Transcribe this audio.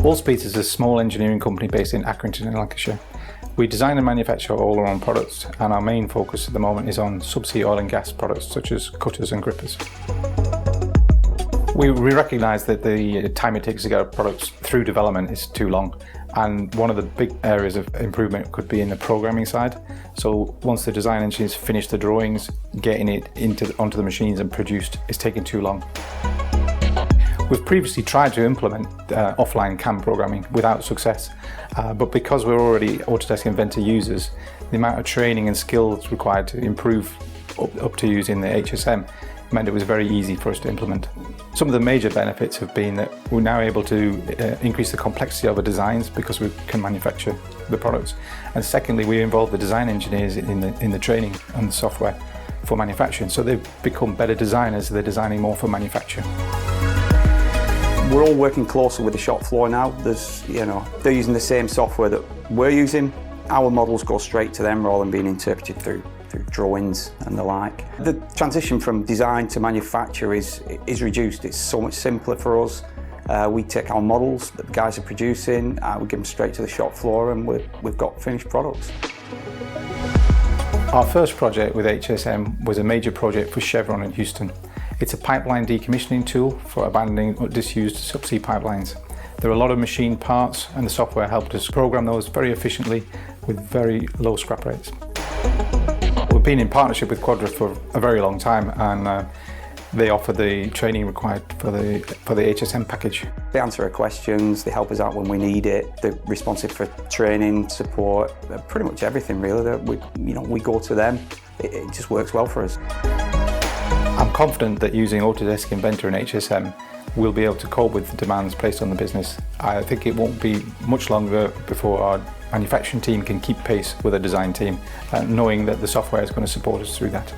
Allspeeds is a small engineering company based in Accrington in Lancashire. We design and manufacture all our own products, and our main focus at the moment is on subsea oil and gas products such as cutters and grippers. We recognise that the time it takes to get our products through development is too long, and one of the big areas of improvement could be in the programming side. So once the design engineers finish the drawings, getting it onto the machines and produced is taking too long. We've previously tried to implement offline CAM programming without success, but because we're already Autodesk Inventor users, the amount of training and skills required to improve up to using the HSM meant it was very easy for us to implement. Some of the major benefits have been that we're now able to increase the complexity of our designs because we can manufacture the products. And secondly, we involve the design engineers in the training and the software for manufacturing. So they've become better designers, they're designing more for manufacture. We're all working closer with the shop floor now. They're using the same software that we're using. Our models go straight to them rather than being interpreted through drawings and the like. The transition from design to manufacture is reduced. It's so much simpler for us. We take our models that the guys are producing, we give them straight to the shop floor, and we've got finished products. Our first project with HSM was a major project for Chevron in Houston. It's a pipeline decommissioning tool for abandoning disused subsea pipelines. There are a lot of machine parts, and the software helped us program those very efficiently with very low scrap rates. We've been in partnership with Quadra for a very long time, and they offer the training required for the HSM package. They answer our questions, they help us out when we need it, they're responsive for training, support, pretty much everything really. We go to them, it just works well for us. I'm confident that using Autodesk Inventor and HSM, we'll be able to cope with the demands placed on the business. I think it won't be much longer before our manufacturing team can keep pace with the design team, knowing that the software is going to support us through that.